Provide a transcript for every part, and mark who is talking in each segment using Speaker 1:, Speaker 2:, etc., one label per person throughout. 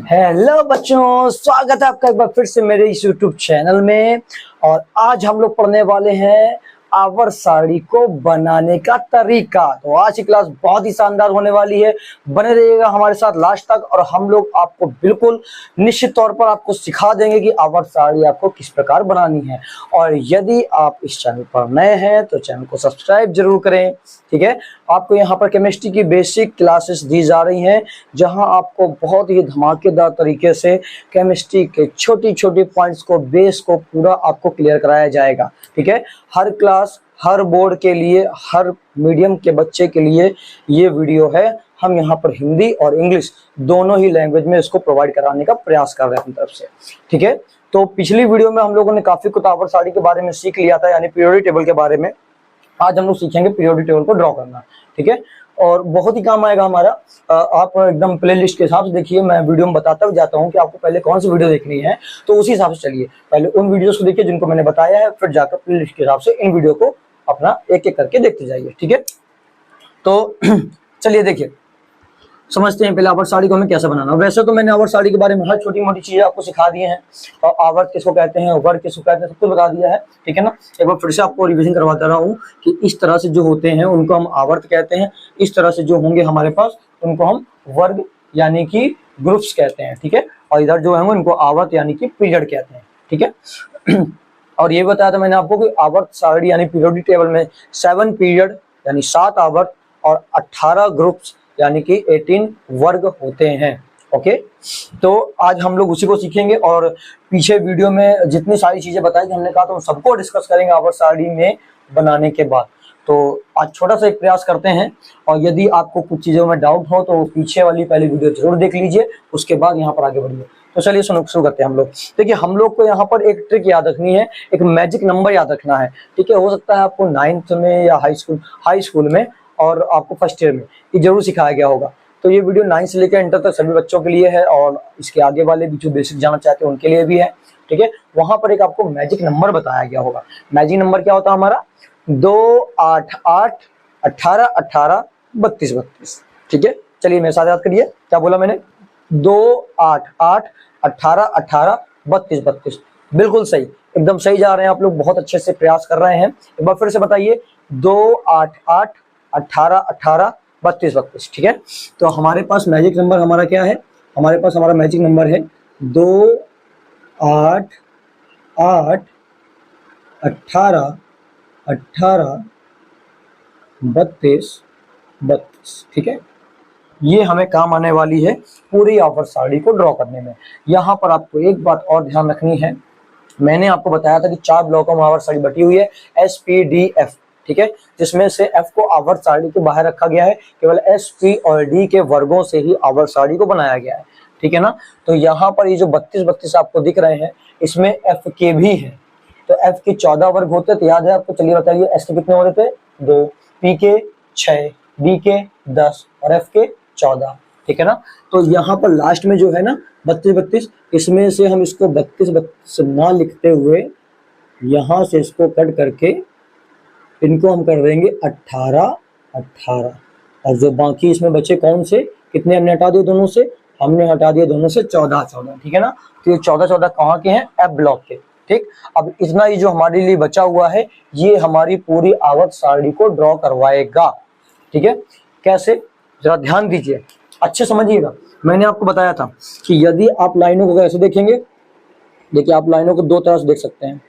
Speaker 1: Hello बच्चों, स्वागत है आपका एक बार फिर से मेरे इस YouTube चैनल में। और आज हम लोग पढ़ने वाले हैं आवर साड़ी को बनाने का तरीका। तो आज की क्लास बहुत ही शानदार होने वाली है, बने रहिएगा हमारे साथ लास्ट तक। और हम लोग आपको बिल्कुल निश्चित तौर पर आपको सिखा देंगे कि आवर साड़ी आपको किस प्रकार बनानी है। और यदि आप इस चैनल पर नए हैं तो चैनल को सब्सक्राइब जरूर करें, ठीक है। आपको यहाँ पर केमिस्ट्री की बेसिक क्लासेस दी जा रही हैं, जहां आपको बहुत ही धमाकेदार तरीके से केमिस्ट्री के छोटी छोटी पॉइंट्स को, बेस को पूरा आपको क्लियर कराया जाएगा, ठीक है। हर क्लास, हर बोर्ड के लिए, हर मीडियम के बच्चे के लिए ये वीडियो है। हम यहाँ पर हिंदी और इंग्लिश दोनों ही लैंग्वेज में इसको प्रोवाइड कराने का प्रयास कर रहे हैं अपनी तरफ से, ठीक है। तो पिछली वीडियो में हम लोगों ने काफी कुछ आवर साड़ी के बारे में सीख लिया था, यानी पीरियोडिक टेबल के बारे में। आज हम लोग सीखेंगे पीरियोडिक टेबल को ड्रॉ करना, ठीक है। और बहुत ही काम आएगा हमारा। आप एकदम प्लेलिस्ट के हिसाब से देखिए, मैं वीडियो में बताता हुआ जाता हूँ कि आपको पहले कौन सी वीडियो देखनी है, तो उसी हिसाब से चलिए। पहले उन वीडियोस को देखिए जिनको मैंने बताया है, फिर जाकर प्लेलिस्ट के हिसाब से इन वीडियो को अपना एक एक करके देखते जाइए, ठीक है। तो चलिए देखिए, समझते हैं पहले आवर्त साड़ी को हमें कैसे बनाना। वैसे तो मैंने आवर्त साड़ी के बारे में हर छोटी मोटी चीजें आपको सिखा दी हैं, और आवर्त किसको कहते हैं, वर्ग किसको कहते हैं, सब कुछ बता दिया है, ठीक है ना। एक बार फिर से आपको रिवीजन करवाता रहा हूँ कि इस तरह से जो होते हैं उनको हम आवर्त कहते हैं, इस तरह से जो होंगे हमारे पास उनको हम वर्ग यानी कि ग्रुप्स कहते हैं, ठीक है। और इधर जो है उनको आवर्त यानी कि पीरियड कहते हैं, ठीक है। और ये बताया था मैंने आपको कि आवर्त सारणी यानी पीरियोडिक टेबल में 7 पीरियड यानी 7 आवर्त और 18 ग्रुप्स यानी कि 18 वर्ग होते हैं, ओके। तो आज हम लोग उसी को सीखेंगे, और पीछे वीडियो में जितनी सारी चीजें बताई थी हमने कहा तो सबको डिस्कस करेंगे आवर्त सारणी में बनाने के बाद। तो आज छोटा सा एक प्रयास करते हैं, और यदि आपको कुछ चीजों में डाउट हो तो पीछे वाली पहली वीडियो जरूर देख लीजिए, उसके बाद यहाँ पर आगे बढ़िए। तो चलिए शुरू करते हैं हम लोग। देखिए, हम लोग को यहाँ पर एक ट्रिक याद रखनी है, एक मैजिक नंबर याद रखना है, ठीक है। हो सकता है आपको 9th में या हाई स्कूल में और आपको फर्स्ट ईयर में ये जरूर सिखाया गया होगा। तो ये वीडियो 9 से लेकर इंटर तक सभी बच्चों के लिए है, और इसके आगे वाले भी जो बेसिक जानना चाहते हैं उनके लिए भी है, ठीक है। वहां पर एक आपको मैजिक नंबर बताया गया होगा। मैजिक नंबर क्या होता है हमारा? 2 8 8 18 18 32 32, ठीक है। चलिए मेरे साथ याद करिए, क्या बोला मैंने? 2 8 8 18 18 32 32, बिल्कुल सही, एकदम सही जा रहे हैं आप लोग, बहुत अच्छे से प्रयास कर रहे हैं। एक बार फिर से बताइए, 2 8 8 18 18 32 32, ठीक है। तो हमारे पास मैजिक नंबर हमारा क्या है? हमारा मैजिक नंबर है 2 8 8 18 18 32 32, ठीक है। ये हमें काम आने वाली है पूरी आवर्त सारणी को ड्रॉ करने में। यहाँ पर आपको एक बात और ध्यान रखनी है, मैंने आपको बताया था कि 4 ब्लॉकों में आवर्त सारणी बटी हुई है, SPDF, ठीक है। जिसमें से F को आवर्त सारणी के बाहर रखा गया है, केवल S, P और D के वर्गों से ही आवर्त सारणी को बनाया गया है, ठीक है ना। तो यहाँ पर ये जो 32 32 आपको दिख रहे हैं, इसमें F के भी है। तो F के 14 वर्ग होते थे, याद है आपको? चलिए बताइए, S के कितने होते थे? 2, P के 6, D के 10 और F के 14, ठीक है ना। तो यहाँ पर लास्ट में जो है ना 32 32, इसमें से हम इसको 32 32 ना लिखते हुए यहाँ से इसको कट करके इनको हम कर देंगे 18 18, और जो बाकी इसमें बचे कौन से, कितने हमने हटा दिए दोनों से? हमने हटा दिए दोनों से 14 14, ठीक है ना। तो ये 14 14 कहाँ के हैं? F ब्लॉक के, ठीक। अब इतना ही जो हमारे लिए बचा हुआ है, ये हमारी पूरी आवर्त सारणी को ड्रॉ करवाएगा, ठीक है। कैसे? जरा ध्यान दीजिए, अच्छे समझिएगा। मैंने आपको बताया था कि यदि आप लाइनों को कैसे देखेंगे, देखिए आप लाइनों को 2 तरह से देख सकते हैं।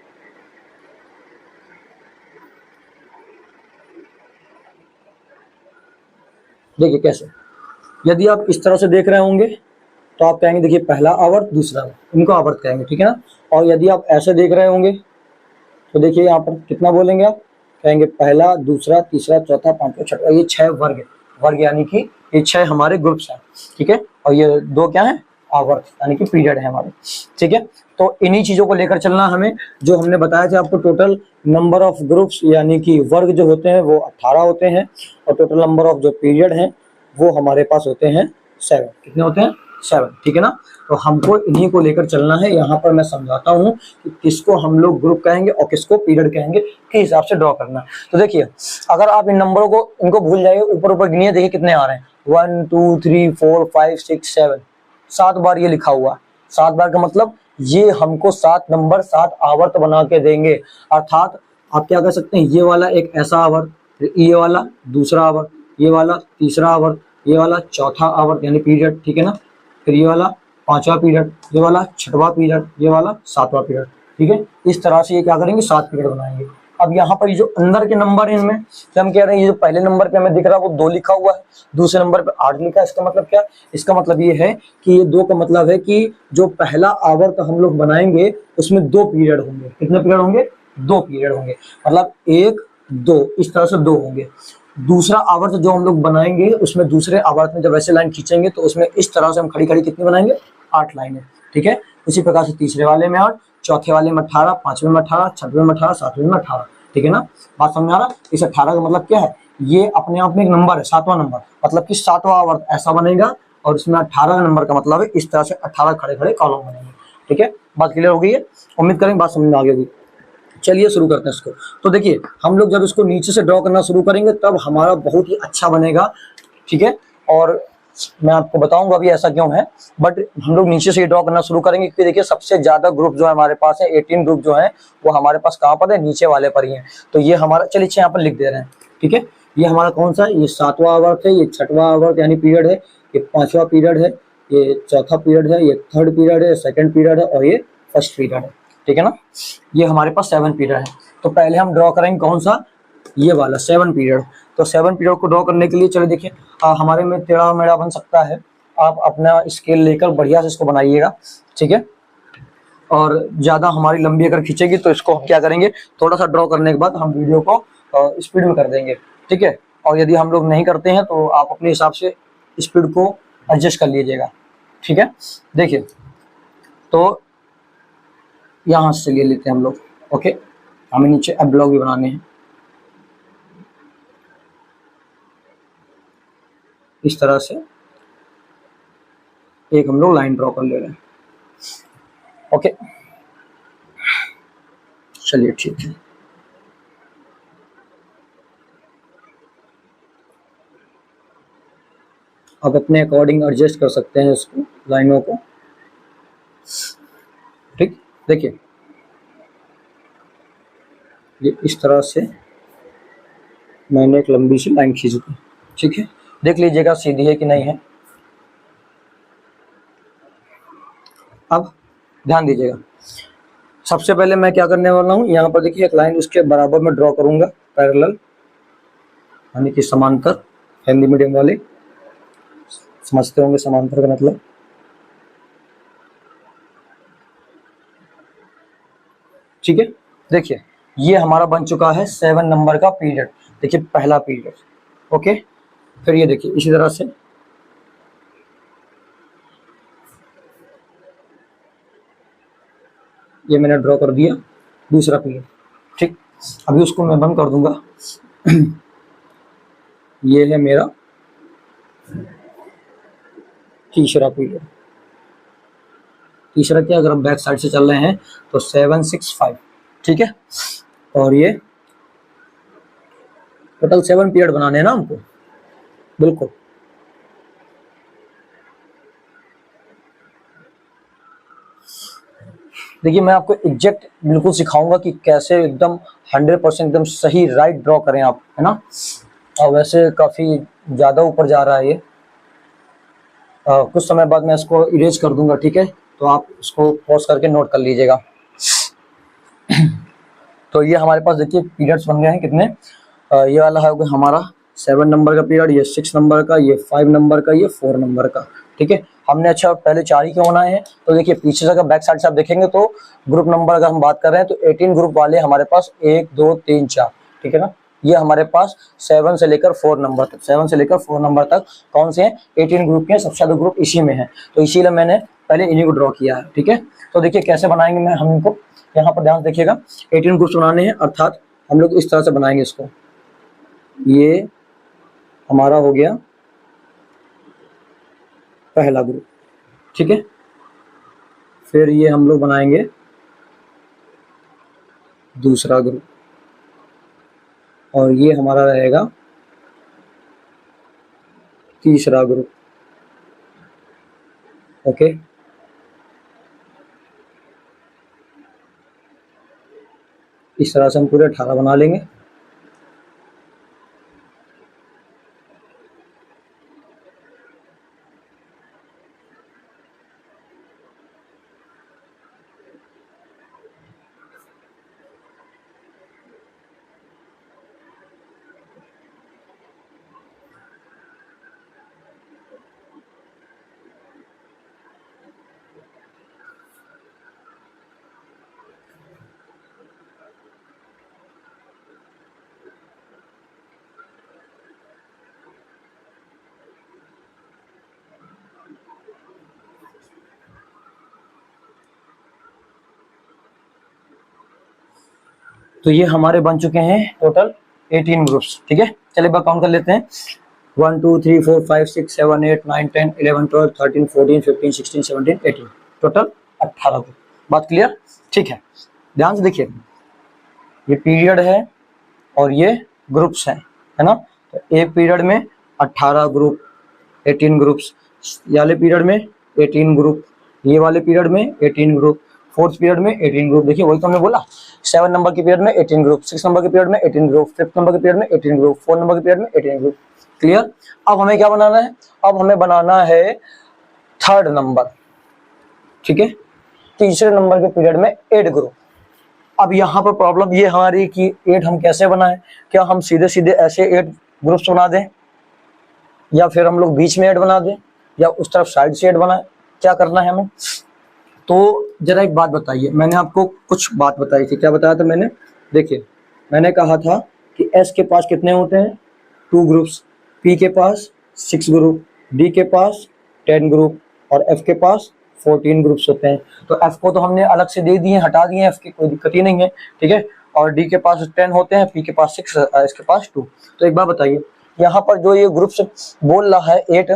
Speaker 1: देखिए कैसे, यदि आप इस तरह से देख रहे होंगे तो आप कहेंगे देखिए पहला आवर्त दूसरा आवर्त, इनको आवर्त कहेंगे, ठीक है ना। और यदि आप ऐसे देख रहे होंगे तो देखिए यहाँ पर कितना बोलेंगे आप? कहेंगे पहला, दूसरा, तीसरा, चौथा, पांचवा, छठा। ये 6 वर्ग, वर्ग यानी कि ये 6 हमारे ग्रुप्स हैं, ठीक है। और ये 2 क्या है? आवर्त यानी कि पीरियड है हमारे, ठीक है। तो इन्हीं चीजों को लेकर चलना हमें। जो हमने बताया था आपको, टोटल नंबर ऑफ ग्रुप्स यानी कि वर्ग जो होते हैं वो 18 होते हैं, और टोटल नंबर ऑफ जो पीरियड हैं वो हमारे पास होते हैं 7। कितने होते हैं? 7, ठीक है ना। तो हमको इन्हीं को लेकर चलना है। यहाँ पर मैं समझाता हूँ कि किसको हम लोग ग्रुप कहेंगे और किसको पीरियड कहेंगे, के हिसाब से ड्रॉ करना है। तो देखिए, अगर आप इन नंबरों को, इनको भूल जाइए, ऊपर ऊपर गिनिए, देखिए कितने आ रहे हैं? 1 2 3 4 5 6 7, 7 बार ये लिखा हुआ। 7 बार का मतलब ये हमको 7 नंबर 7 आवर्त बना के देंगे। अर्थात आप क्या कर सकते हैं, ये वाला एक ऐसा आवर्त, ये वाला दूसरा आवर्त, ये वाला तीसरा आवर्त, ये वाला चौथा आवर्त यानी पीरियड, ठीक है ना। फिर ये वाला 5वां पीरियड, ये वाला 6वां पीरियड, ये वाला 7वां पीरियड, ठीक है। इस तरह से ये क्या करेंगे, 7 पीरियड बनाएंगे। अब यहाँ पर ये जो अंदर के नंबर है इनमें, तो हम कह रहे हैं ये जो पहले नंबर पे हमें दिख रहा है वो 2 लिखा हुआ है, दूसरे नंबर पे 8 लिखा है। इसका मतलब क्या, इसका मतलब ये है कि ये 2 का मतलब है कि जो पहला आवर्त हम लोग बनाएंगे उसमें 2 पीरियड होंगे। कितने पीरियड होंगे, 2 पीरियड होंगे, मतलब 1 2, इस तरह से 2 होंगे। दूसरा आवर्त जो हम लोग बनाएंगे उसमें दूसरे आवर्त में जब ऐसे लाइन खींचेंगे तो उसमें इस तरह से हम खड़ी खड़ी कितनी बनाएंगे, 8 लाइनें, ठीक है। इसी प्रकार से तीसरे वाले में 8, चौथे वाले में 18, 5वें में 18, 6वें में 18, 7वें में 18, ठीक है ना। बात समझ आ रहा। इस 18 का मतलब क्या है, ये अपने आप में एक नंबर है, 7वां नंबर, मतलब कि 7वां आवर्त ऐसा बनेगा और इसमें 18 नंबर का मतलब है इस तरह से 18 खड़े खड़े कॉलम बनेंगे, ठीक है। बात क्लियर हो गई है, उम्मीद करेंगे बात समझ में आ गई होगी। चलिए शुरू करते हैं इसको। तो देखिए हम लोग जब इसको नीचे से ड्रॉ करना शुरू करेंगे तब हमारा बहुत ही अच्छा बनेगा, ठीक है। और मैं आपको बताऊंगा अभी ऐसा क्यों है, बट हम लोग नीचे से ड्रॉ करना शुरू करेंगे क्योंकि देखिए सबसे ज्यादा ग्रुप जो है हमारे पास है, 18 ग्रुप जो है वो हमारे पास कहाँ पर है, नीचे वाले पर ही है। तो ये हमारा, चलिए यहाँ पर लिख दे रहे हैं, ठीक है। ये हमारा कौन सा है, ये 7वां आवर्त है, ये 6वां आवर्त यानी पीरियड है, ये 5वां पीरियड है, ये चौथा पीरियड है, ये 3rd पीरियड है, 2nd पीरियड है और ये 1st पीरियड है, ठीक है ना। ये हमारे पास 7 पीरियड है। तो पहले हम ड्रॉ करेंगे कौन सा, ये वाला 7 पीरियड। तो 7 पीरियड को ड्रॉ करने के लिए चलिए देखिए हमारे में टेढ़ा मेढ़ा बन सकता है, आप अपना स्केल लेकर बढ़िया से इसको बनाइएगा, ठीक है। और ज़्यादा हमारी लंबी अगर खींचेगी तो इसको हम क्या करेंगे, थोड़ा सा ड्रॉ करने के बाद हम वीडियो को स्पीड में कर देंगे, ठीक है। और यदि हम लोग नहीं करते हैं तो आप अपने हिसाब से स्पीड को एडजस्ट कर लीजिएगा, ठीक है। देखिए तो यहाँ से चलिए लेते हैं हम लोग, ओके। हमें नीचे अब ब्लॉग भी बनाने हैं, इस तरह से एक हम लोग लाइन ड्रॉ कर ले रहे हैं, ओके। चलिए ठीक है, आप अपने अकॉर्डिंग एडजस्ट कर सकते हैं इसको, लाइनों को, ठीक। देखिए ये इस तरह से मैंने एक लंबी सी लाइन खींच दी, ठीक है। देख लीजिएगा सीधी है कि नहीं है। अब ध्यान दीजिएगा, सबसे पहले मैं क्या करने वाला हूँ, यहाँ पर देखिए एक लाइन उसके बराबर में ड्रॉ करूंगा, पैरेलल यानी कि समांतर। हिंदी मीडियम वाले समझते होंगे समांतर का मतलब, ठीक है। देखिए ये हमारा बन चुका है 7 नंबर का पीरियड, देखिए पहला पीरियड, ओके। फिर ये देखिए इसी तरह से ये मैंने ड्रॉ कर दिया दूसरा पीरियड, ठीक। अभी उसको मैं बंद कर दूंगा। ये है मेरा तीसरा पीरियड। तीसरा क्या, अगर हम बैक साइड से चल रहे हैं तो 7 6 5, ठीक है। और ये टोटल 7 पीरियड बनाने हैं ना हमको, बिल्कुल। देखिए मैं आपको एग्जैक्ट बिल्कुल सिखाऊंगा कि कैसे एकदम 100% एकदम सही राइट ड्रॉ करें आप, है ना। और वैसे काफ़ी ज़्यादा ऊपर जा रहा है ये, कुछ समय बाद मैं इसको इरेज कर दूंगा, ठीक है। तो आप इसको पॉज करके नोट कर लीजिएगा। तो ये हमारे पास देखिए पीरियड्स बन गए हैं कितने, ये वाला है हमारा 7 नंबर का पीरियड, ये 6 नंबर का, ये 5 नंबर का, ये 4 नंबर का, ठीक है। हमने अच्छा पहले 4 ही क्यों बनाए हैं, तो देखिए पीछे से अगर बैक साइड से आप देखेंगे तो ग्रुप नंबर अगर हम बात कर रहे हैं तो 18 ग्रुप वाले हमारे पास 1 2 3 4, ठीक है ना। ये हमारे पास 7 से लेकर 4 नंबर तक, 7 से लेकर 4 नंबर तक कौन से हैं, 18 ग्रुप के, सबसे ज्यादा ग्रुप इसी में है। तो इसीलिए मैंने पहले इन्हीं को ड्रॉ किया है, ठीक है। तो देखिए कैसे बनाएंगे, मैं हम इनको यहाँ पर ध्यान देखिएगा, 18 ग्रुप्स बनाने हैं, अर्थात हम लोग इस तरह से बनाएंगे इसको। ये हमारा हो गया पहला ग्रुप, ठीक है। फिर ये हम लोग बनाएंगे दूसरा ग्रुप, और ये हमारा रहेगा तीसरा ग्रुप, ओके, इस तरह से हम पूरे 18 बना लेंगे। तो ये हमारे बन चुके हैं टोटल 18 ग्रुप्स। ठीक है, चलिए बात काउंट कर लेते हैं। 1 2 3 4 5 6 7 8 9 10 11 12 13 14 15 16 17 18, टोटल 18 ग्रुप। बात क्लियर? ठीक है, ध्यान से देखिए, ये पीरियड है और ये ग्रुप्स हैं, है ना। तो एक पीरियड में 18 ग्रुप, 18 ग्रुप्स, ये वाले पीरियड में 18 ग्रुप, ये वाले पीरियड में 18 ग्रुप, फोर्थ पीरियड में 18 ग्रुप। देखिए वही तो हमने बोला, 7 नंबर के पीरियड में 18 ग्रुप, 6 नंबर के पीरियड में 18 ग्रुप, 5th नंबर के पीरियड में 18 ग्रुप, 4 नंबर के पीरियड में 18 ग्रुप। क्लियर? अब हमें क्या बनाना है? अब हमें बनाना है 3rd नंबर। ठीक है, तीसरे नंबर के पीरियड में 8 ग्रुप। अब यहाँ पर प्रॉब्लम ये हमारी कि 8 हम कैसे बनाएं? क्या हम सीधे सीधे ऐसे 8 ग्रुप्स बना दें, या फिर हम लोग बीच में 8 बना दें, या उस तरफ साइड से 8 बनाएं? क्या करना है हमें? तो जरा एक बात बताइए, मैंने आपको कुछ बात बताई थी। क्या बताया था मैंने? देखिए, मैंने कहा था कि एस के पास कितने होते हैं? 2 ग्रुप्स, पी के पास 6 ग्रुप, डी के पास 10 ग्रुप और एफ के पास 14 ग्रुप्स होते हैं। तो एफ को तो हमने अलग से दे दिए, हटा दिए, एफ की कोई दिक्कत ही नहीं है। ठीक है, और डी के पास 10 होते हैं, पी के पास 6, एस के पास 2। तो एक बात बताइए, यहाँ पर जो ये ग्रुप्स बोल रहा है 8,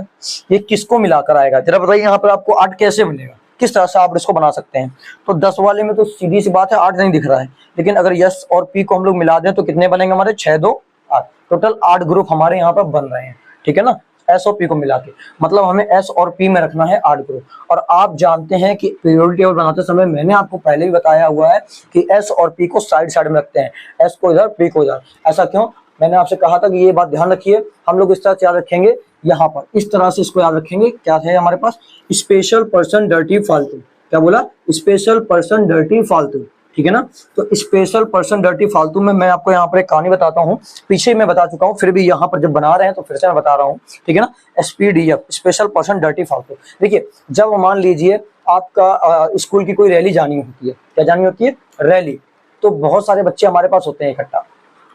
Speaker 1: ये किसको मिलाकर आएगा? जरा बताइए, यहाँ पर आपको 8 कैसे मिलेगा? किस तरह से आप इसको बना सकते हैं? तो 10 वाले में तो सीधी सी बात है 8 नहीं दिख रहा है, लेकिन अगर यस और पी को हम लोग मिला दें तो कितने बनेंगे हमारे? 6 2 8, टोटल 8 ग्रुप हमारे यहाँ पर बन रहे हैं। ठीक है ना, एस और पी को मिला के, मतलब हमें एस और पी में रखना है 8 ग्रुप। और आप जानते हैं कि पीरियोडिक टेबल बनाते समय मैंने आपको पहले ही बताया हुआ है कि एस और पी को साइड साइड में रखते हैं, एस को इधर, पी को इधर। ऐसा क्यों? मैंने आपसे कहा था कि ये बात ध्यान रखिए, हम लोग इस तरह से याद रखेंगे, यहाँ पर इस तरह से इसको याद रखेंगे। क्या है हमारे पास? स्पेशल पर्सन डर्टी फालतू। क्या बोला? स्पेशल पर्सन डर्टी फालतू। ठीक है ना, तो स्पेशल पर्सन डर्टी फालतू में मैं आपको यहाँ पर एक कहानी बताता हूँ, पीछे मैं बता चुका हूँ, फिर भी यहाँ पर जब बना रहे हैं तो फिर से मैं बता रहा हूँ। ठीक है ना, SPDF, स्पेशल पर्सन डर्टी फालतू। देखिए, जब मान लीजिए आपका स्कूल की कोई रैली जानी होती है, क्या जानी होती है? रैली। तो बहुत सारे बच्चे हमारे पास होते हैं इकट्ठा,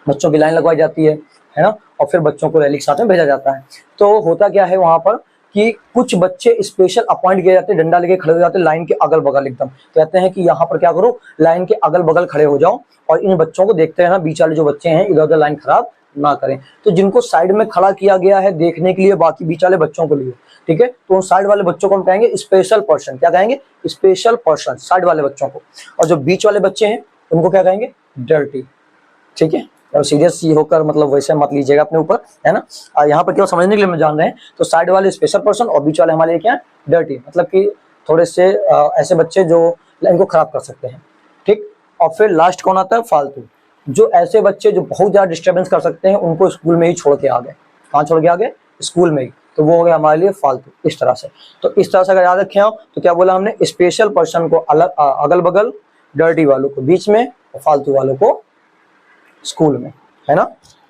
Speaker 1: बच्चों की लाइन लगवाई जाती है ना, और फिर बच्चों को रैली के साथ में भेजा जाता है। तो होता क्या है वहां पर कि कुछ बच्चे स्पेशल अपॉइंट किए जाते हैं, डंडा लेके खड़े हो जाते हैं लाइन के अगल बगल, एकदम कहते हैं कि यहाँ पर क्या करो, लाइन के अगल बगल खड़े हो जाओ और इन बच्चों को देखते रहना, बीच वाले जो बच्चे हैं इधर उधर लाइन खराब ना करें। तो जिनको साइड में खड़ा किया गया है देखने के लिए बाकी बीच वाले बच्चों को लिए, ठीक है, तो उन साइड वाले बच्चों को हम कहेंगे स्पेशल पर्सन। क्या कहेंगे? स्पेशल पर्सन, साइड वाले बच्चों को। और जो बीच वाले बच्चे हैं उनको क्या कहेंगे? डर्टी। ठीक है, और सीरियस होकर मतलब वैसे मत लीजिएगा अपने ऊपर, है ना। यहाँ पर केवल समझने के लिए मैं जान रहे हैं। तो साइड वाले स्पेशल पर्सन और बीच वाले हमारे लिए क्या है? डर्टी, मतलब कि थोड़े से ऐसे बच्चे जो लाइन को खराब कर सकते हैं। ठीक, और फिर लास्ट कौन आता है? फालतू। जो ऐसे बच्चे जो बहुत ज्यादा डिस्टर्बेंस कर सकते हैं उनको स्कूल में ही छोड़ के आ गए। कहाँ छोड़ के आ गए? स्कूल में ही। तो वो हो गया हमारे लिए फालतू। इस तरह से, तो इस तरह से अगर याद रखें हो तो क्या बोला हमने? स्पेशल पर्सन को अलग अगल बगल, डर्टी वालों को बीच में और फालतू वालों को स्कूल में, है ना।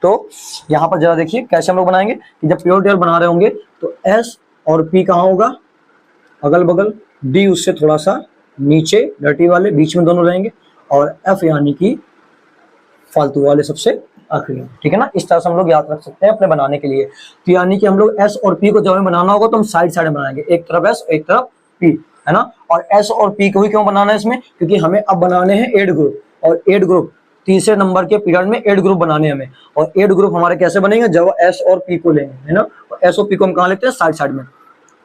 Speaker 1: तो यहाँ पर जरा देखिए कैसे हम लोग बनाएंगे कि जब प्योर टेबल बना रहे होंगे तो एस और पी कहाँ होगा? अगल बगल, डी उससे थोड़ा सा नीचे, डर्टी वाले बीच में दोनों रहेंगे, और एफ यानी कि फालतू वाले सबसे आखिरी। ठीक है ना, इस तरह से हम लोग याद रख सकते हैं अपने बनाने के लिए। तो यानी कि हम लोग एस और पी को जब हमें बनाना होगा तो हम साइड साइड बनाएंगे, एक तरफ एस एक तरफ पी, है ना। और एस और पी को ही क्यों बनाना है इसमें? क्योंकि हमें अब बनाने हैं 8 ग्रुप, और 8 ग्रुप तीसरे नंबर के पीरियड में 8 ग्रुप बनाने हमें। और 8 ग्रुप हमारे कैसे बनेंगे? जब एस और पी को लेंगे, है ना। और एस और पी को हम कहाँ लेते हैं? साइड साइड में।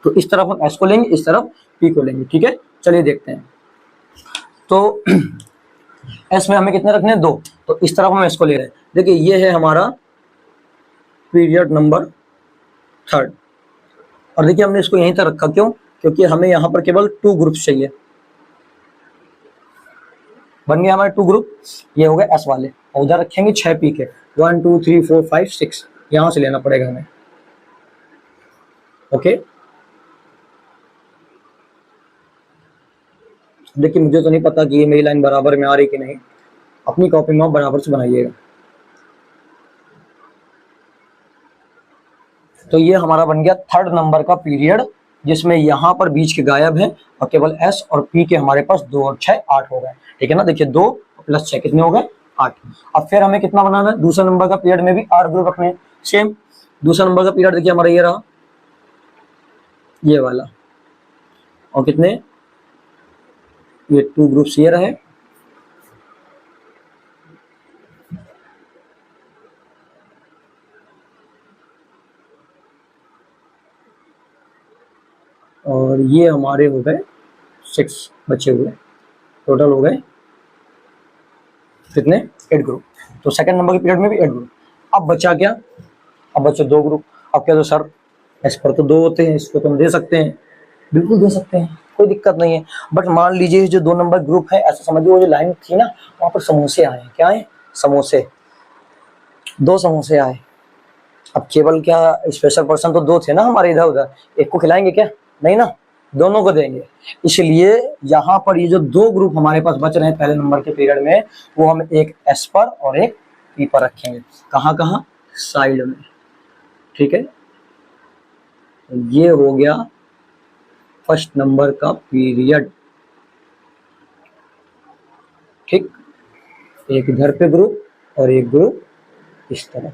Speaker 1: तो इस तरफ हम एस को लेंगे, इस तरफ पी को लेंगे। ठीक है, चलिए देखते हैं। तो एस में हमें कितने रखने हैं? 2। तो इस तरफ हम एस को ले रहे हैं। देखिए ये है हमारा पीरियड नंबर 3rd, और देखिए हमने इसको यहीं तक रखा, क्यों? क्योंकि हमें यहाँ पर केवल 2 ग्रुप चाहिए। बन गए हमारे 2 ग्रुप, ये हो गए एस वाले, और उधर रखेंगे 6 पी के, 1 2 3 4 5 6, यहां से लेना पड़ेगा हमें। ओके, देखिए मुझे तो नहीं पता कि ये मेरी लाइन बराबर में आ रही कि नहीं, अपनी कॉपी में आप बराबर से बनाइएगा। तो ये हमारा बन गया 3rd नंबर का पीरियड, जिसमें यहाँ पर बीच के गायब है और केवल एस और पी के हमारे पास 2 और 6 8 हो गए। ठीक है ना, देखिए 2 + 6 कितने हो गए 8। अब फिर हमें कितना बनाना है, दूसरे नंबर का पीरियड में भी 8 ग्रुप रखने हैं। सेम दूसरा नंबर का पीरियड देखिए हमारा ये रहा, ये वाला, और कितने, ये 2 ग्रुप्स ये रहे, और ये हमारे हो गए 6 बचे हुए, टोटल हो गए कितने 8 ग्रुप। तो सेकंड नंबर के पीरियड में भी 8 ग्रुप। अब बचा क्या, अब बचे 2 ग्रुप। अब क्या, तो सर इस पर तो 2 होते हैं, इसको तो हम दे सकते हैं, बिल्कुल दे सकते हैं, कोई दिक्कत नहीं है। बट मान लीजिए जो 2 नंबर ग्रुप है, ऐसा समझिए वो जो लाइन थी ना, वहां पर समोसे आए। क्या आए, समोसे, 2 समोसे आए। अब केवल क्या स्पेशल पर्सन तो 2 थे ना हमारे इधर उधर, एक को खिलाएंगे क्या, नहीं ना, दोनों को देंगे। इसलिए यहाँ पर ये जो 2 ग्रुप हमारे पास बच रहे हैं पहले नंबर के पीरियड में, वो हम एक एस पर और एक पी पर रखेंगे। कहाँ कहाँ, साइड में। ठीक है, ये हो गया फर्स्ट नंबर का पीरियड। ठीक, एक इधर पे ग्रुप और एक ग्रुप इस तरफ।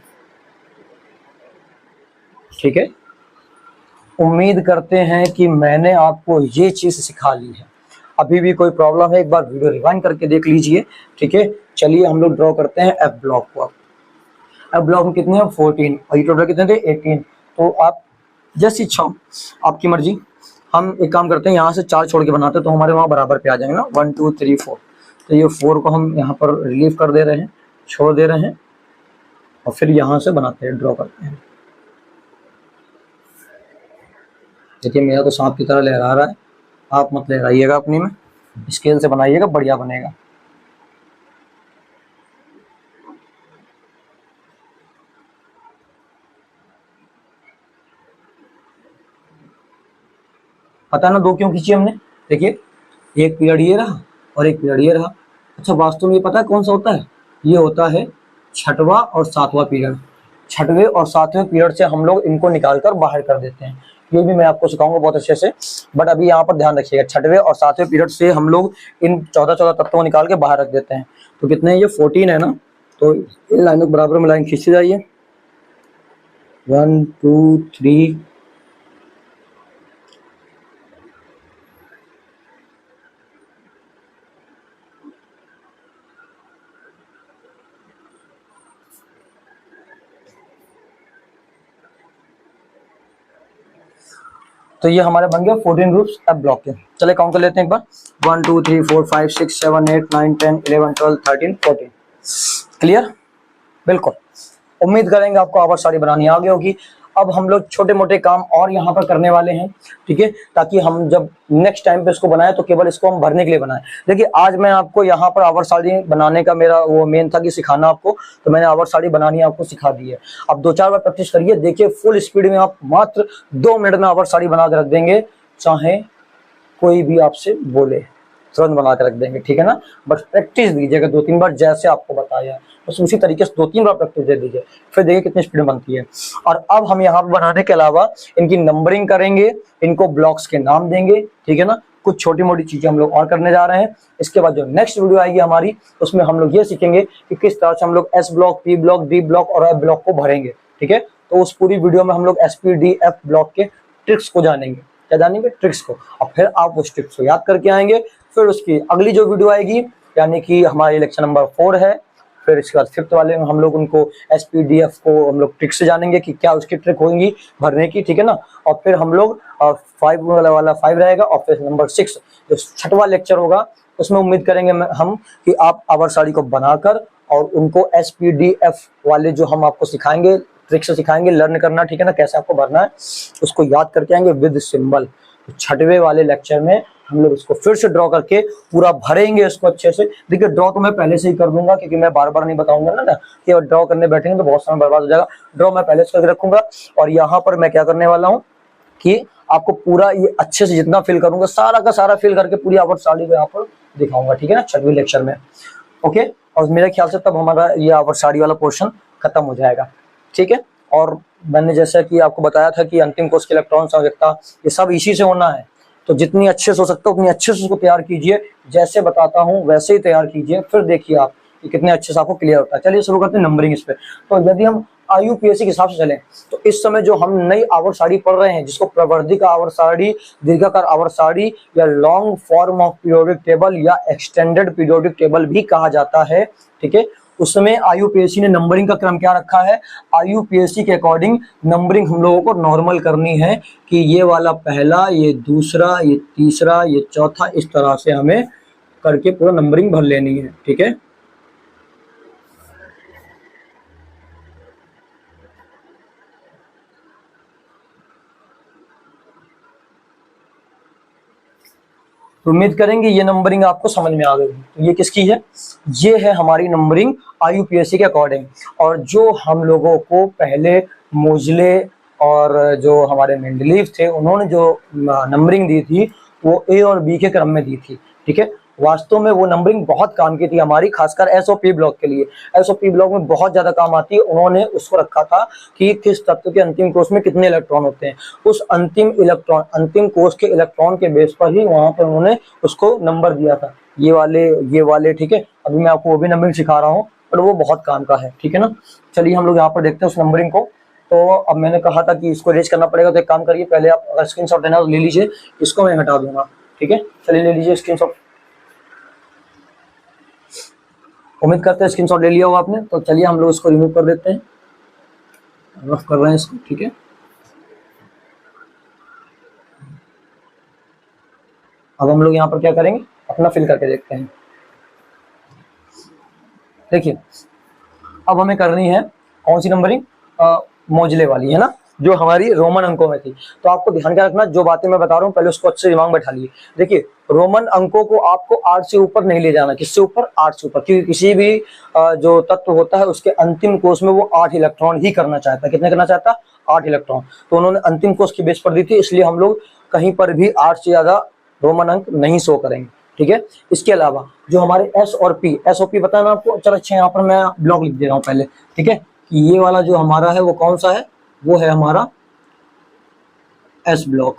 Speaker 1: ठीक है, उम्मीद करते हैं कि मैंने आपको ये चीज सिखा ली है। अभी भी कोई प्रॉब्लम है, एक बार वीडियो रिवाइंड करके देख लीजिए। ठीक है, चलिए हम लोग ड्रॉ करते हैं एफ ब्लॉक को। एफ ब्लॉक में कितने हैं 14, और ये टोटल कितने थे 18। तो आप जैसी इच्छा हो, आपकी मर्जी। हम एक काम करते हैं, यहाँ से 4 छोड़ के बनाते हैं तो हमारे वहाँ बराबर पे आ जाएंगे ना, 1 2 3 4। तो ये 4 को हम यहाँ पर रिलीव कर दे रहे हैं, छोड़ दे रहे हैं, और फिर यहाँ से बनाते हैं, ड्रॉ करते हैं। देखिए मेरा तो सांप की तरह लहरा रहा है, आप मत लहराइएगा अपनी में, स्केल से बनाइएगा, बढ़िया बनेगा। पता ना 2 क्यों खींची हमने, देखिए एक पीरियड ये रहा और एक पीरियड ये रहा। अच्छा, वास्तव में ये पता है कौन सा होता है, ये होता है 6वां और 7वां पीरियड। 6वें और 7वें पीरियड से हम लोग इनको निकाल कर बाहर कर देते हैं, ये भी मैं आपको सिखाऊंगा बहुत अच्छे से। बट अभी यहाँ पर ध्यान रखिएगा, 6वें और 7वें पीरियड से हम लोग इन 14 तत्वों को निकाल के बाहर रख देते हैं। तो कितने, ये 14 है ना, तो इन लाइनों के बराबर में लाइन खींचती जाइए, 1 2 3। तो ये हमारे बन गए 14 ग्रुप्स एफ ब्लॉक के। चले काउंट कर लेते हैं एक बार, 1 2 3 4 5 6 7 8 9 10 11 12 13 14। क्लियर, बिल्कुल। उम्मीद करेंगे आपको आवर साड़ी बनानी आ गई होगी। अब हम लोग छोटे मोटे काम और यहाँ पर करने वाले हैं, ठीक है, ताकि हम जब नेक्स्ट टाइम पे इसको बनाएं तो केवल इसको हम भरने के लिए बनाएं। देखिए आज मैं आपको यहाँ पर आवर साड़ी बनाने का मेरा वो मेन था कि सिखाना आपको, तो मैंने आवर साड़ी बनानी आपको सिखा दी है। अब 2-4 बार प्रैक्टिस करिए, देखिए फुल स्पीड में आप मात्र 2 मिनट में आवर साड़ी बना के रख देंगे, चाहे कोई भी आपसे बोले तुरंत बना के रख देंगे। ठीक है ना, बस प्रैक्टिस दीजिएगा 2-3 बार, जैसे आपको बताया बस उसी तरीके से 2-3 बार प्रैक्टिस दे दीजिए, फिर देखिए कितनी स्पीड बनती है। और अब हम यहाँ पर बनाने के अलावा इनकी नंबरिंग करेंगे, इनको ब्लॉक्स के नाम देंगे। ठीक है ना, कुछ छोटी मोटी चीजें हम लोग और करने जा रहे हैं। इसके बाद जो नेक्स्ट वीडियो आएगी हमारी, उसमें हम लोग ये सीखेंगे कि किस तरह से हम लोग S block, P block, D block और एफ ब्लॉक को भरेंगे। ठीक है, तो उस पूरी वीडियो में हम लोग SPDF ब्लॉक के ट्रिक्स को जानेंगे। क्या जानेंगे, ट्रिक्स को। और फिर आप उस ट्रिक्स को याद करके आएंगे। फिर उसकी अगली जो वीडियो आएगी, यानी कि हमारी लेक्चर नंबर 4 है, फिर इसके बाद 5th वाले में हम लोग उनको SPDF को हम लोग ट्रिक से जानेंगे कि क्या उसकी ट्रिक होगी भरने की। ठीक है ना, और फिर हम लोग 5 वाला 5 रहेगा, और फिर नंबर 6 जो 6वां लेक्चर होगा, उसमें उम्मीद करेंगे हम कि आप आवर साड़ी को बनाकर और उनको SPDF वाले जो हम आपको सिखाएंगे, ट्रिक से सिखाएंगे, लर्न करना। ठीक है ना, कैसे आपको भरना है उसको याद करके आएंगे विद सिंबल। तो छठवें वाले लेक्चर में हम लोग इसको फिर से ड्रॉ करके पूरा भरेंगे इसको अच्छे से। देखिए ड्रॉ तो मैं पहले से ही कर दूंगा क्योंकि मैं बार बार नहीं बताऊंगा ना कि ड्रॉ करने बैठेंगे तो बहुत समय बर्बाद हो जाएगा। ड्रॉ मैं पहले से करके रखूंगा और यहाँ पर मैं क्या करने वाला हूँ कि आपको पूरा ये अच्छे से जितना फिल करूंगा सारा का सारा फिल करके पूरी आवर्त सारणी को यहाँ पर दिखाऊंगा, ठीक है ना, छठवीं लेक्चर में। ओके, और मेरे ख्याल से तब हमारा ये आवर्त सारणी वाला पोर्शन खत्म हो जाएगा, ठीक है। और मैंने जैसा कि आपको बताया था कि अंतिम कोश के इलेक्ट्रॉन संवेदकता ये सब इसी से होना है, तो जितनी अच्छे से हो सकता है उतनी अच्छे से उसको तैयार कीजिए, जैसे बताता हूँ वैसे ही तैयार कीजिए, फिर देखिए आप कि कितने अच्छे से आपको क्लियर होता है। चलिए शुरू करते हैं नंबरिंग इस पे। तो यदि हम IUPAC के हिसाब से चलें तो इस समय जो हम नई आवर्त सारणी पढ़ रहे हैं जिसको प्रवर्धिक आवर्त सारणी, दीर्घाकार आवर्त सारणी या long form of periodic table या एक्सटेंडेड पीरियोडिक टेबल भी कहा जाता है, ठीक है, उसमें IUPAC ने नंबरिंग का क्रम क्या रखा है। IUPAC के अकॉर्डिंग नंबरिंग हम लोगों को नॉर्मल करनी है कि ये वाला पहला, ये दूसरा, ये तीसरा, ये चौथा, इस तरह से हमें करके पूरा नंबरिंग भर लेनी है, ठीक है। तो उम्मीद करेंगे ये नंबरिंग आपको समझ में आ गई। तो ये किसकी है, ये है हमारी नंबरिंग IUPAC के अकॉर्डिंग। और जो हम लोगों को पहले मोजले और जो हमारे मेंडलीव थे उन्होंने जो नंबरिंग दी थी वो A और B के क्रम में दी थी, ठीक है। वास्तव में वो नंबरिंग बहुत काम की थी हमारी, खासकर SOP ब्लॉक के लिए। SOP ब्लॉक में बहुत ज्यादा काम आती है। उन्होंने उसको रखा था कि किस तत्व के अंतिम कोश में कितने इलेक्ट्रॉन होते हैं, उस अंतिम कोश के इलेक्ट्रॉन के बेस पर ही वहां पर उन्होंने उसको नंबर दिया था, ये वाले, ठीक है। अभी मैं आपको वो भी नंबरिंग सिखा रहा हूँ पर वो बहुत काम का है, ठीक है ना। चलिए हम लोग यहाँ पर देखते हैं उस नंबरिंग को। तो अब मैंने कहा था कि इसको रेज करना पड़ेगा, तो एक काम करिए, पहले आप अगर स्क्रीनशॉट लेना तो ले लीजिए, इसको मैं हटा दूंगा, ठीक है। चलिए ले लीजिए स्क्रीनशॉट। उम्मीद करते हैं स्क्रीनशॉट ले लिया होगा आपने। तो चलिए हम लोग इसको रिमूव कर देते हैं, रफ कर रहे हैं इसको, ठीक है। अब हम लोग यहाँ पर क्या करेंगे, अपना फिल करके देखते हैं। देखिए अब हमें करनी है कौन सी नंबरिंग, मोजले वाली, है ना, जो हमारी रोमन अंकों में थी। तो आपको ध्यान क्या रखना, जो बातें मैं बता रहा हूँ पहले उसको अच्छे दिमाग में बैठा लिए। देखिए रोमन अंकों को आपको 8 से ऊपर नहीं ले जाना। किससे ऊपर, 8 से ऊपर, क्योंकि किसी भी जो तत्व होता है उसके अंतिम कोश में वो 8 इलेक्ट्रॉन ही करना चाहता है। कितने करना चाहता, 8 इलेक्ट्रॉन। तो उन्होंने अंतिम कोश की बेस पर दी थी, इसलिए हम लोग कहीं पर भी 8 से ज्यादा रोमन अंक नहीं शो करेंगे, ठीक है। इसके अलावा जो हमारे S और P, SOP बताना आपको, चलो अच्छा यहाँ पर मैं ब्लॉक लिख दे रहा हूँ पहले, ठीक है। ये वाला जो हमारा है वो कौन सा है, वो है हमारा S ब्लॉक,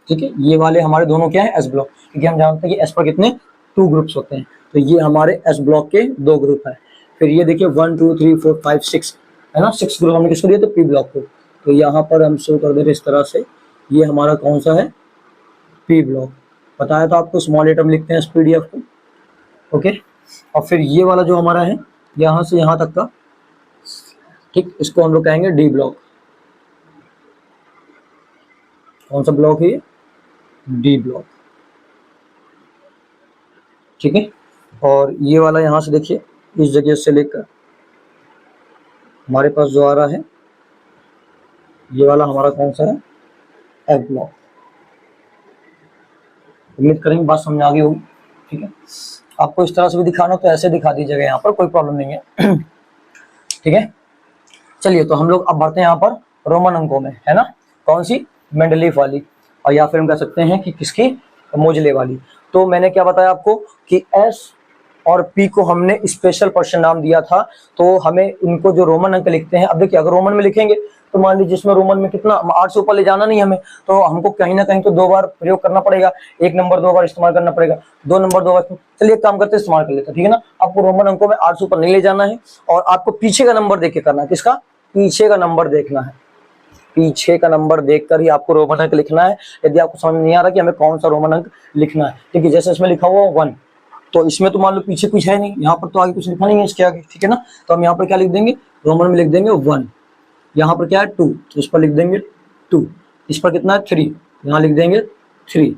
Speaker 1: ठीक है। ये वाले हमारे दोनों क्या है, S ब्लॉक, क्योंकि हम जानते हैं कि S पर कितने 2 ग्रुप्स होते हैं। तो ये हमारे S ब्लॉक के 2 ग्रुप है। फिर ये देखिए 1 2 3 4 5 6 है ना, 6 ग्रुप हमने किसको दिए थे, P ब्लॉक को। तो यहाँ पर हम शो कर दे रहे इस तरह से, ये हमारा कौन सा है, P ब्लॉक। बताया था आपको, स्मॉल एटम लिखते हैं PDF को, ओके। और फिर ये वाला जो हमारा है यहाँ से यहाँ तक का, ठीक, इसको हम लोग कहेंगे D ब्लॉक। कौन सा ब्लॉक है ये, D ब्लॉक, ठीक है। और ये वाला यहाँ से देखिए, इस जगह से लेकर हमारे पास जो आ रहा है ये वाला हमारा कौन सा है, F ब्लॉक। उम्मीद करेंगे बात समझ आ गई होगी, ठीक है। आपको इस तरह से भी दिखाना तो ऐसे दिखा दीजिएगा, यहाँ पर कोई प्रॉब्लम नहीं है, ठीक है। चलिए तो हम लोग अब बढ़ते हैं यहाँ पर रोमन अंकों में, है ना, कौन सी, मेंडलीफ वाली, और या फिर हम कह सकते हैं कि किसकी, मोजले वाली। तो मैंने क्या बताया आपको कि S और P को हमने स्पेशल पर्सन नाम दिया था, तो हमें इनको जो रोमन अंक लिखते हैं, अब देखिए अगर रोमन में लिखेंगे तो मान लीजिए जिसमें रोमन में कितना 8 से ऊपर ले जाना नहीं हमें, तो हमको कहीं ना कहीं तो 2 बार प्रयोग करना पड़ेगा, 1 नंबर 2 बार इस्तेमाल करना पड़ेगा, 2 नंबर 2 बार। चलिए एक काम करते हैं, इस्तेमाल कर लेते हैं, ठीक है ना। आपको रोमन अंकों में 8 से ऊपर नहीं ले जाना है और आपको पीछे का नंबर देख के करना है। किसका, पीछे का नंबर देखना है, पीछे का नंबर देखकर ही आपको रोमन अंक लिखना है। यदि आपको समझ नहीं आ रहा कि हमें कौन सा रोमन अंक लिखना है, ठीक है, जैसे इसमें लिखा हुआ 1, तो इसमें तो मान लो पीछे कुछ है नहीं, यहाँ पर तो आगे कुछ लिखा नहीं है इसके आगे, ठीक है ना। तो हम यहाँ पर क्या लिख देंगे, रोमन में लिख देंगे 1। यहाँ पर क्या है 2, तो इस पर लिख देंगे 2। इस पर कितना है 3, यहाँ लिख देंगे 3।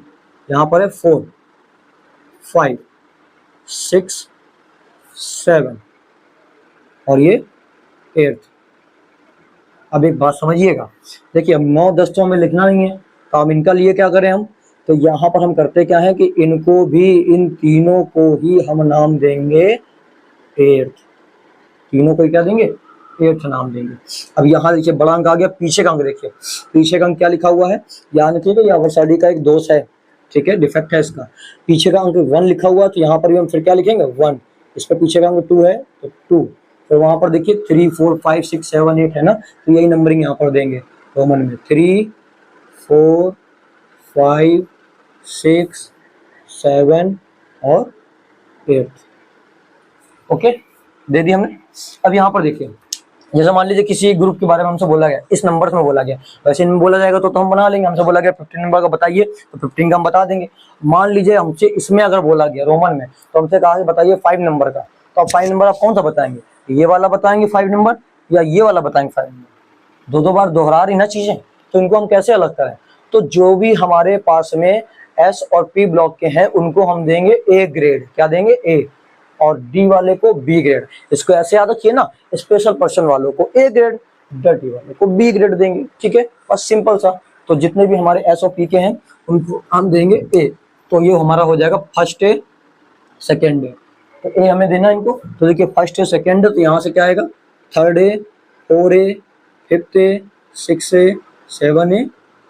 Speaker 1: यहाँ पर है 4 5 6 7 और ये 8, अब एक बात समझिएगा, देखिए अब 9 10 तो हमें लिखना नहीं है, तो हम इनका लिए क्या करें हम, तो यहाँ पर हम करते क्या है कि इनको भी, इन तीनों को ही हम नाम देंगे एट्थ, तीनों को क्या देंगे, एट्थ नाम देंगे। अब यहाँ देखिए बड़ा अंक आ गया, पीछे का अंक देखिए, पीछे का अंक क्या लिखा हुआ है, याद रखिएगा ये आवर्साडी का एक दोष है, ठीक है, डिफेक्ट है इसका। पीछे का अंक 1 लिखा हुआ है, तो यहाँ पर भी हम फिर क्या लिखेंगे 1, इस पर पीछे का अंक 2 है तो 2, तो वहां पर देखिए 3 4 5 6 7 8 है ना, तो यही नंबरिंग यहाँ पर देंगे रोमन में, 3 4 5 6 7 और 8, ओके, दे दी हमने। अब यहाँ पर देखिए, जैसे मान लीजिए किसी ग्रुप के बारे में हमसे बोला गया, इस नंबर में बोला गया, वैसे इनमें बोला जाएगा तो हम बना लेंगे, हमसे बोला गया 15 नंबर का बताइए, तो 15 का हम बता देंगे। मान लीजिए हमसे इसमें अगर बोला गया रोमन में, तो हमसे कहा बताइए 5 नंबर का, तो अब 5 नंबर आप कौन सा बताएंगे, ये वाला बताएंगे 5 नंबर या ये वाला बताएंगे 5 नंबर, दो बार दोहरा रही ना चीजें, तो इनको हम कैसे अलग करें, तो जो भी हमारे पास में एस और पी ब्लॉक के हैं उनको हम देंगे ए ग्रेड, क्या देंगे ए, और डी वाले को बी ग्रेड। इसको ऐसे याद रखिए ना, स्पेशल पर्सन वालों को ए ग्रेड, डर्टी वाले को बी ग्रेड देंगे, ठीक है, बस सिंपल सा। तो जितने भी हमारे एस और पी के हैं उनको हम देंगे ए, तो ये हमारा हो जाएगा फर्स्ट ए सेकेंड ए, तो ए हमें देना इनको, तो देखिए फर्स्ट ए सेकेंड, तो यहाँ से क्या आएगा third A, four A, fifth A, six A, seven A,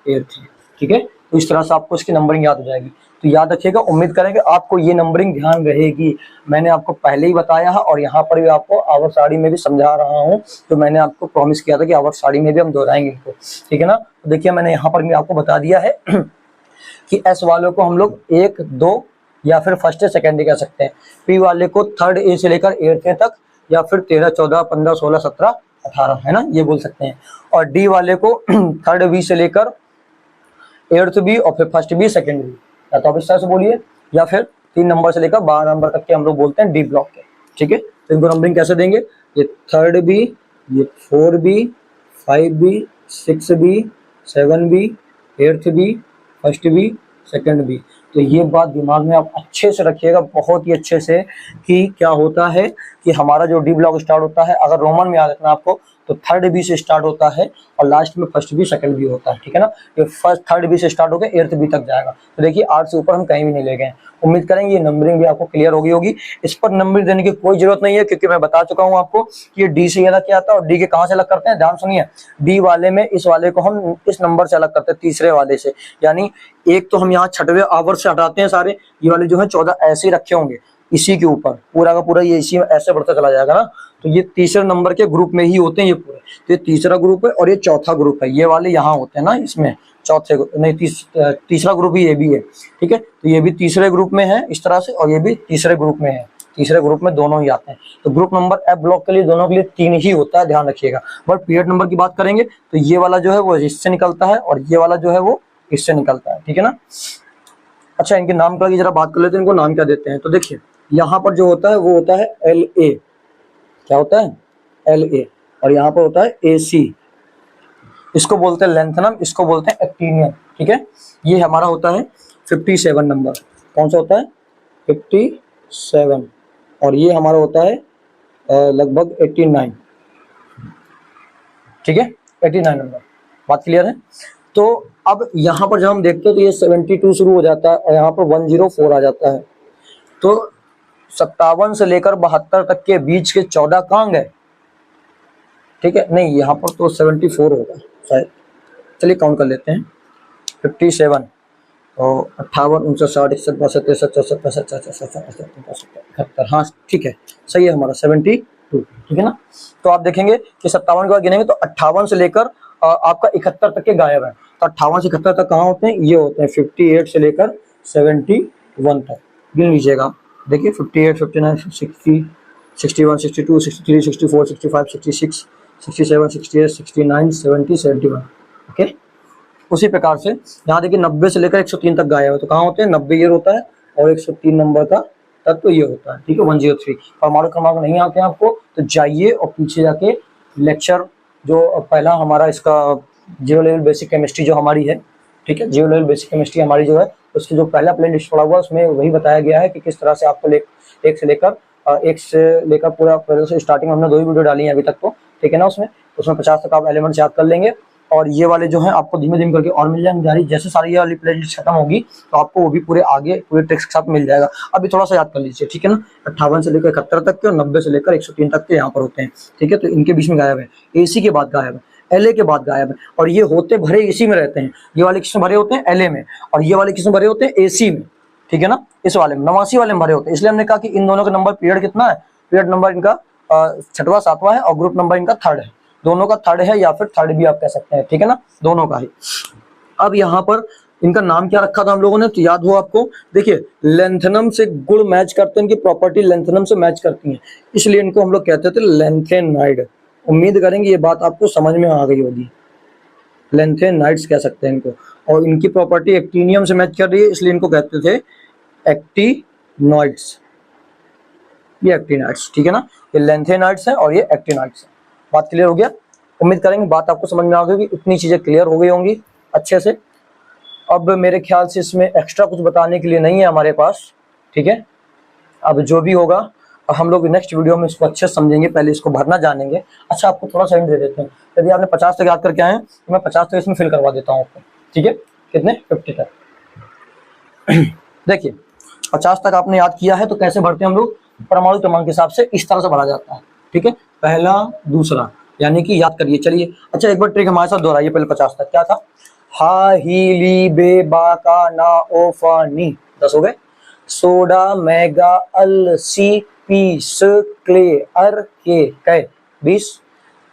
Speaker 1: eighth A, ठीक है। तो इस तरह से आपको इसकी नंबरिंग याद हो जाएगी, तो याद रखिएगा, उम्मीद करेंगे आपको ये नंबरिंग ध्यान रहेगी। मैंने आपको पहले ही बताया है और यहाँ पर भी आपको आवर साड़ी में भी समझा रहा हूँ, तो मैंने आपको प्रॉमिस किया था कि आवर साड़ी में भी हम दोहराएंगे इनको, ठीक है ना। तो देखिए मैंने यहाँ पर भी आपको बता दिया है कि एस वालों को हम लोग 1 2 या फिर फर्स्ट ए सेकेंड कह सकते हैं, पी वाले को थर्ड ए से लेकर एट्थ ए तक, या फिर 13 14 15 16 17 18 है ना, ये बोल सकते हैं। और डी वाले को थर्ड बी से लेकर एट्थ बी और फिर फर्स्ट बी सेकेंड बी, या तो आप इस तरह से बोलिए, या फिर 3 नंबर से लेकर 12 नंबर तक के हम लोग बोलते हैं डी ब्लॉक के, ठीक है। तो इनको नंबरिंग कैसे देंगे, ये थर्ड बी, ये 4 B, 5 B, 6 B, 7 B, eighth B, first B, second B. तो ये बात दिमाग में आप अच्छे से रखिएगा, बहुत ही अच्छे से, कि क्या होता है कि हमारा जो डी ब्लॉक स्टार्ट होता है, अगर रोमन में याद रखना आपको, तो थर्ड बी से स्टार्ट होता है और लास्ट में फर्स्ट बी सेकंड बी होता है, ठीक है ना। ये फर्स्ट थर्ड बी से स्टार्ट होकर एट्थ बी तक जाएगा, तो देखिए 8 से ऊपर हम कहीं भी नहीं ले गए। उम्मीद करेंगे ये नंबरिंग भी आपको क्लियर होगी। इस पर नंबर देने की कोई जरूरत नहीं है, क्योंकि मैं बता चुका हूँ आपको कि ये डी से अलग क्या आता है और डी के कहाँ से अलग करते हैं। ध्यान सुनिए, डी वाले में इस वाले को हम इस नंबर से अलग करते हैं, तीसरे वाले से, यानी एक तो हम यहाँ छठवें आवर से हटाते हैं सारे, ये वाले जो है 14 ऐसे ही रखे होंगे इसी के ऊपर, पूरा का पूरा ये इसी में ऐसे बढ़ता चला जाएगा ना। तो ये तीसरे नंबर के ग्रुप में ही होते हैं ये पूरे, तो ये तीसरा ग्रुप है और ये चौथा ग्रुप है, ये वाले यहाँ होते हैं ना, इसमें चौथे नहीं तीसरा ग्रुप ही ये भी है, ठीक है। तो ये भी तीसरे ग्रुप में है इस तरह से, और ये भी तीसरे ग्रुप में है, तीसरे ग्रुप में दोनों ही आते हैं। तो ग्रुप नंबर एफ ब्लॉक के लिए दोनों के लिए 3 ही होता है, ध्यान रखिएगा। बट पीरियड नंबर की बात करेंगे तो ये वाला जो है वो इससे निकलता है और ये वाला जो है वो इससे निकलता है, ठीक है ना। अच्छा, इनके नाम की जरा बात कर लेते हैं, इनको नाम क्या देते हैं। तो देखिए यहाँ पर जो होता है वो होता है एल ए, क्या होता है एल ए, और यहाँ पर होता है ए सी, इसको बोलते हैं लेंथनम, इसको बोलते हैं एक्टिनियम, ठीक है। ये हमारा होता है 57 नंबर, कौन सा होता है 57, और ये हमारा होता है लगभग 89, ठीक है, 89 नंबर। बात क्लियर है। तो अब यहाँ पर जब हम देखते हैं तो ये 72 शुरू हो जाता है और यहाँ पर 104 आ जाता है। तो 57 से लेकर 72 तक के बीच के 14 का अंग है, ठीक है। नहीं, यहाँ पर तो 74 होगा शायद, चलिए काउंट कर लेते हैं। 57 और 58 59 60 61 62 63 64 65 66 71 हाँ ठीक है, सही है हमारा 72, ठीक है ना। तो आप देखेंगे कि 57 के बाद गिनेंगे तो 58 से लेकर आपका 71 तक के गायब है। तो 58 से 71 तक कहाँ होते हैं, ये होते हैं 58 से लेकर 71 तक, गिन लीजिएगा। देखिए 58 59 60 61 62 63 64 65 66 67 68 69 70 71, ओके। उसी प्रकार से यहाँ देखिए 90 से लेकर 103 तक गायब है, तो कहाँ होते हैं 90 ये होता है और 103 नंबर का तत्व तो ये होता है, ठीक है 103। परमाणु क्रमांक नहीं आते हैं आपको तो जाइए और पीछे जाके लेक्चर जो पहला हमारा इसका जीरो लेवल बेसिक केमिस्ट्री जो हमारी है, ठीक है, जीरो लेवल बेसिक केमिस्ट्री हमारी जो है उसकी जो पहला प्ले लिस्ट पड़ा हुआ उसमें वही बताया गया है कि किस तरह से आपको एक से लेकर पूरा से स्टार्टिंग में हमने 2 ही वीडियो डाली है अभी तक तो, ठीक है ना। उसमें उसमें 50 तक आप एलिमेंट्स याद कर लेंगे और ये वाले जो हैं आपको धीमे धीमे करके और मिल जाएंगे जारी। जैसे सारी ये वाली प्लेलिस्ट खत्म होगी तो आपको वो भी पूरे आगे पूरे ट्रिक्स के साथ मिल जाएगा। अभी थोड़ा सा याद कर लीजिए, ठीक है ना। 58 से लेकर 71 तक के और 90 से लेकर 103 तक के यहाँ पर होते हैं, ठीक है। तो इनके बीच में गायब है, एसी के बाद गायब है, एलए के बाद गायब है, और ये होते भरे एसी में रहते हैं। ये वाले किसमें भरे होते हैं? एलए में। और ये वाले किसमें भरे होते हैं? एसी में, ठीक है ना। इस वाले में 89 वाले में भरे होते हैं। इसलिए हमने कहा कि इन दोनों का नंबर पीरियड कितना है? पीरियड नंबर इनका 6वां 7वां है और ग्रुप नंबर इनका 3rd है। दोनों का 3rd है या फिर 3rd भी आप कह सकते हैं, ठीक है ना, दोनों का ही। अब यहाँ पर इनका नाम क्या रखा था हम लोगों ने, तो याद हो आपको, देखिए लेंथेनम से गुण मैच करते हैं, इनकी प्रॉपर्टी लेंथेनम से मैच करती है, इसलिए इनको हम लोग कहते थे लेंथेनाइड। उम्मीद करेंगे ये बात आपको समझ में आ गई होगी। लेंथेनाइड्स कह सकते हैं इनको, और इनकी प्रॉपर्टी एक्टिनियम से मैच कर रही है, इसलिए इनको कहते थे एक्टिनॉइड्स। ये एक्टिनॉइड्स, ठीक है ना, ये लेंथेनाइड्स है और ये एक्टिनॉइड्स है। बात क्लियर हो गया? उम्मीद करेंगे बात आपको समझ में आ गई, इतनी चीजें क्लियर हो गई होंगी अच्छे से। अब मेरे ख्याल से इसमें एक्स्ट्रा कुछ बताने के लिए नहीं है हमारे पास, ठीक है। अब जो भी होगा हम लोग नेक्स्ट वीडियो में इसको अच्छे से समझेंगे, पहले इसको भरना जानेंगे। अच्छा, आपको थोड़ा सा हिंट दे देते हैं, यदि आपने 50 तक याद करके आए हैं तो मैं 50 तक इसमें फिल करवा देता हूँ आपको, ठीक है। कितने? 50 तक। देखिए 50 तक आपने याद किया है तो कैसे भरते हैं हम लोग? परमाणु क्रमांक के हिसाब से इस तरह से भरा जाता है, ठीक है। पहला दूसरा, यानी कि याद करिए। चलिए अच्छा, एक बार ट्रिक हमारे साथ दोहराइए। पहले 50 तक क्या था? हा ही ली बे बा का ना ओ फा नी, 10 हो गए। सोडा मैगा अल सी पी स क्ले अर के कै, 20।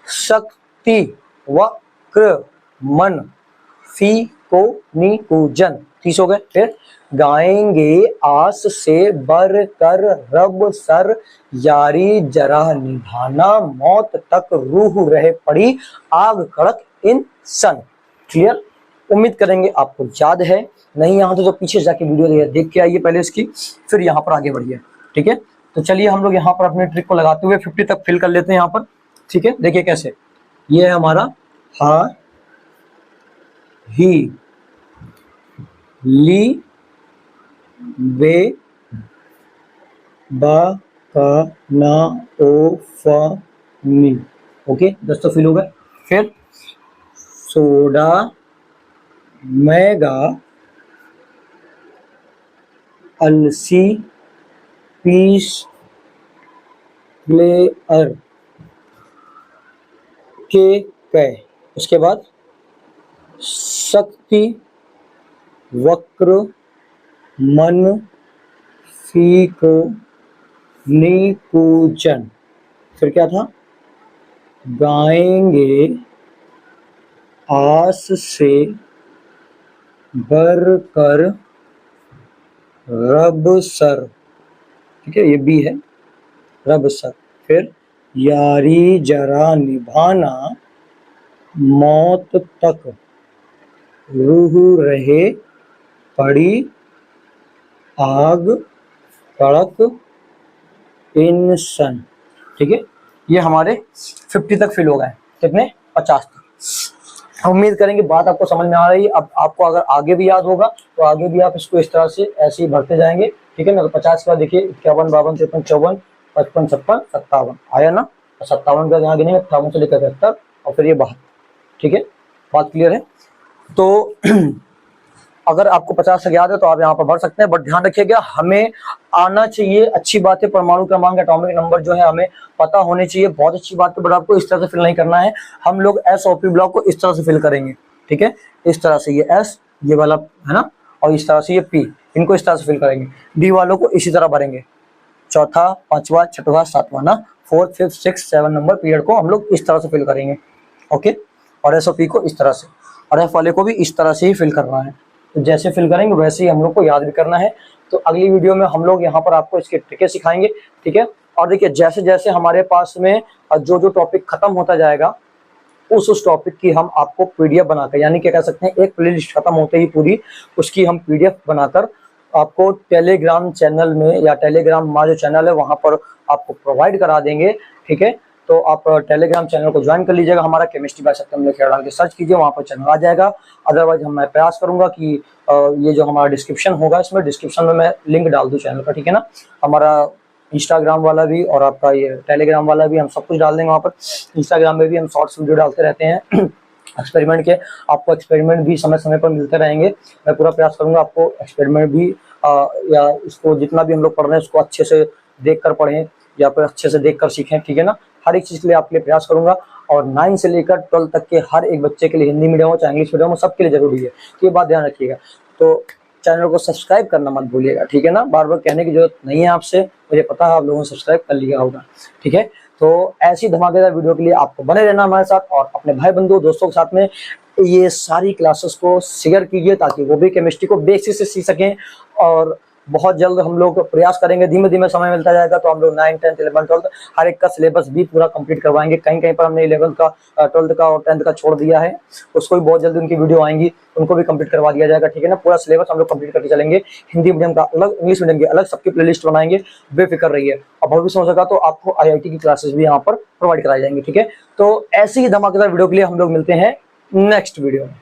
Speaker 1: शक्ति वक्र मन फी को नी पूजन, 30 हो गए। फिर गाएंगे आस से बर कर रब सर यारी जरा निभाना मौत तक रूह रहे पड़ी आग कड़क इन सन। क्लियर? उम्मीद करेंगे आपको याद है। नहीं यहाँ तो पीछे जाके वीडियो देख के आइए पहले इसकी, फिर यहाँ पर आगे बढ़िए, ठीक है। तो चलिए हम लोग यहाँ पर अपने ट्रिक को लगाते हुए 50 तक फिल कर लेते हैं यहाँ पर, ठीक है। देखिए कैसे, ये है हमारा हा ही ली वे बा का ना ओ फा नी, ओके 10 तो फिल हो गए। फिर सोडा मैगा अलसी पीस प्लेयर के कै, उसके बाद शक्ति वक्र मन फी को निकूचन। फिर क्या था? गाएंगे आस से बर कर रब सर, ठीक है, ये बी है, रब सर। फिर यारी जरा निभाना मौत तक रूह रहे पड़ी आग कड़क इंसान, ठीक है। ये हमारे 50 तक फिल हो गए। कितने? 50 तक। उम्मीद करेंगे बात आपको समझ में आ रही है। अब आपको अगर आगे भी याद होगा तो आगे भी आप इसको इस तरह से ऐसे ही भरते जाएंगे, ठीक है ना। तो 50 के बाद देखिए 51 52 53 54 55 56 57 आया ना। 57 का यहाँ गिनेंगे 58 से लेकर 73 और फिर ये 72, ठीक है। बात क्लियर है? तो अगर आपको 50 तक याद है तो आप यहाँ पर भर सकते हैं, बट ध्यान रखिएगा हमें आना चाहिए। अच्छी बात है, परमाणु क्रमांक एटॉमिक नंबर जो है हमें पता होने चाहिए, बहुत अच्छी बात है, बट आपको इस तरह से फिल नहीं करना है। हम लोग एस और पी ब्लॉक को इस तरह से फिल करेंगे, ठीक है। इस तरह से ये एस, ये वाला है ना, और इस तरह से ये पी, इनको इस तरह से फिल करेंगे। डी वालों को इसी तरह भरेंगे, चौथा पांचवा छठवां सातवां ना, 4th 5th 6th 7 number period को हम लोग इस तरह से फिल करेंगे, ओके। और एस और पी को इस तरह से, और एफ वाले को भी इस तरह से ही फिल करना है। तो जैसे फिल करेंगे वैसे ही हम लोग को याद भी करना है। तो अगली वीडियो में हम लोग यहाँ पर आपको इसके ट्रिकें सिखाएंगे, ठीक है। और देखिए जैसे जैसे हमारे पास में जो जो टॉपिक खत्म होता जाएगा उस टॉपिक की हम आपको पीडीएफ बनाकर, यानी क्या कह सकते हैं, एक प्लेलिस्ट खत्म होते ही पूरी उसकी हम पीडीएफ बनाकर आपको टेलीग्राम चैनल में या टेलीग्राम हमारा जो चैनल है वहाँ पर आपको प्रोवाइड करा देंगे, ठीक है। तो आप टेलीग्राम चैनल को ज्वाइन कर लीजिएगा, हमारा केमिस्ट्री बाय सत्यम लिख डाल के सर्च कीजिए, वहाँ पर चैनल आ जाएगा। अदरवाइज मैं प्रयास करूंगा कि ये जो हमारा डिस्क्रिप्शन होगा इसमें डिस्क्रिप्शन में मैं लिंक डाल दूँ चैनल का, ठीक है ना। हमारा इंस्टाग्राम वाला भी और आपका ये टेलीग्राम वाला भी, हम सब कुछ डाल देंगे वहाँ पर। इंस्टाग्राम में भी हम शॉर्ट्स वीडियो डालते रहते हैं एक्सपेरिमेंट के, आपको एक्सपेरिमेंट भी समय समय पर मिलते रहेंगे। मैं पूरा प्रयास करूंगा आपको एक्सपेरिमेंट भी या इसको जितना भी हम लोग पढ़ रहे हैं उसको अच्छे से देख कर पढ़ें या फिर अच्छे से देख कर सीखें, ठीक है ना। हर एक चीज़ के लिए आपके लिए प्रयास करूंगा। और 9 से लेकर 12 तक के हर एक बच्चे के लिए, हिंदी मीडियम हो चाहे इंग्लिश मीडियम हो, सबके लिए जरूरी है, तो ये बात ध्यान रखिएगा। तो चैनल को सब्सक्राइब करना मत भूलिएगा, ठीक है ना। बार बार कहने की जरूरत नहीं है आपसे, मुझे पता है आप लोगों ने सब्सक्राइब कर लिया होगा, ठीक है। तो ऐसी धमाकेदार वीडियो के लिए आपको बने रहना हमारे साथ और अपने भाई बंधु दोस्तों के साथ में ये सारी क्लासेस को शेयर कीजिए ताकि वो भी केमिस्ट्री को बेसिक से सीख सकें। और बहुत जल्द हम लोग प्रयास करेंगे, धीमे धीमे समय मिलता जाएगा तो हम लोग 9, 10, 11, 12 हर एक का सिलेबस भी पूरा कंप्लीट करवाएंगे। कहीं कहीं पर हमने 11 का 12 का और 10 का छोड़ दिया है, उसको भी बहुत जल्दी उनकी वीडियो आएंगी, उनको भी कंप्लीट करवा दिया जाएगा, ठीक है ना। पूरा सिलेबस हम लोग कंप्लीट करके चलेंगे, हिंदी मीडियम का अलग, इंग्लिश मीडियम की अलग, सबकी प्लेलिस्ट बनाएंगे, बेफिक्र रहिए। और भविष्य हो सका तो आपको IIT की क्लासेस भी यहाँ पर प्रोवाइड कराई जाएंगी, ठीक है। तो ऐसी ही धमाकेदार वीडियो के लिए हम लोग मिलते हैं नेक्स्ट वीडियो में।